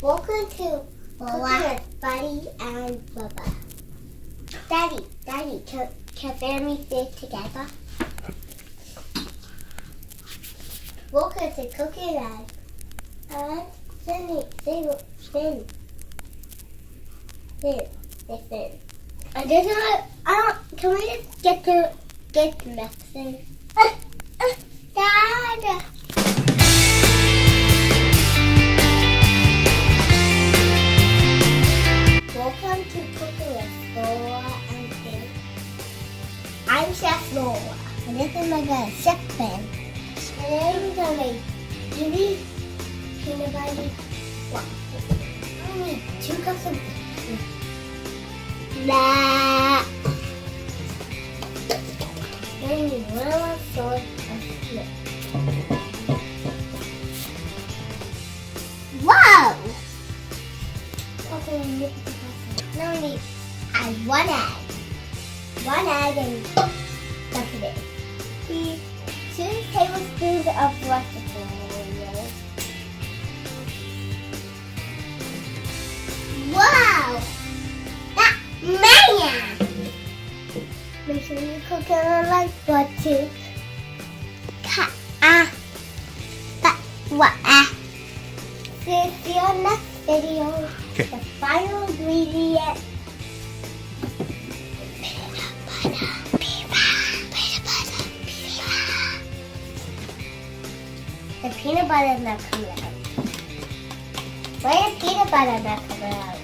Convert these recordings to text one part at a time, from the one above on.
Welcome to Laura with Buddy and Bubba. Daddy, can family stay together? Welcome to Cooking and Finley. Fin. And this one, can we just get the next thing? Dad. Welcome to Cooking with Laura and Finley. I'm Chef Laura, and this is my guy, Chef Ben. And then we're gonna make Judy peanut butter waffles. I need 2 cups of milk. Nah. Then you need 1 sort of milk. Whoa! Okay, now we need add 1 egg. 1 egg and that's it. 2 tablespoons of recipe oil. Wow! That man! Make sure you cook it on like butter. See you on next video. Okay. The final ingredient. The peanut butter is not coming out. Why is peanut butter not coming out?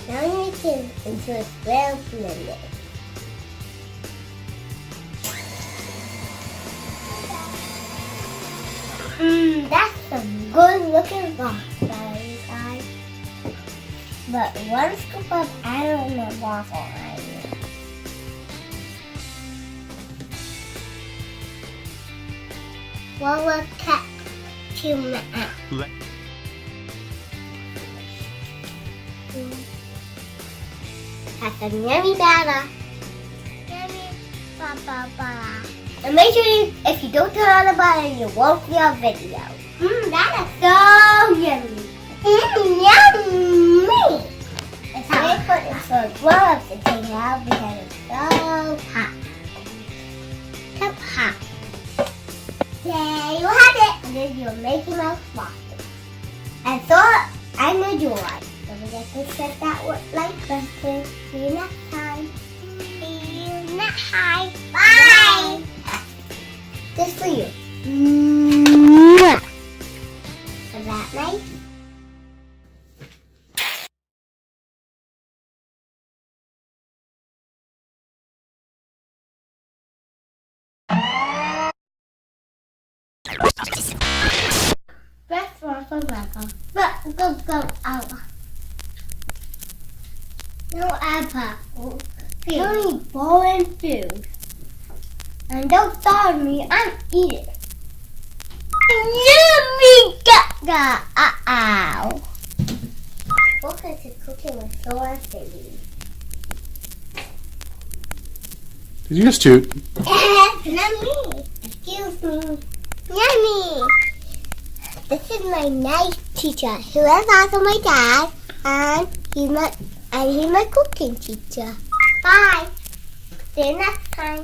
Now you make it into a square blender. That's some good looking waffle, guys. But 1 scoop of almond waffle right here. One will cut to my That's a yummy batter. Yummy ba. And make sure if you don't turn on the button, you won't see our video. That is so yummy. Yummy. It's very important for grown-ups to take it out because it's so hot. So hot. There you have it. And there's your Mickey Mouse waffle. And so I know you like. Don't forget to set that like button. See you next time. See you next time. Bye. Just for you. Is that nice? Best waffle ever. But go out. No apple. You don't need boring food. And don't starve me, I'm eating. Yummy gaga. Ow. Welcome to Cooking with Laura and Finley. Did you just toot? Not me. Excuse me. Yummy. This is my nice teacher. He was also my dad, and he's my cooking teacher. Bye. See you next time.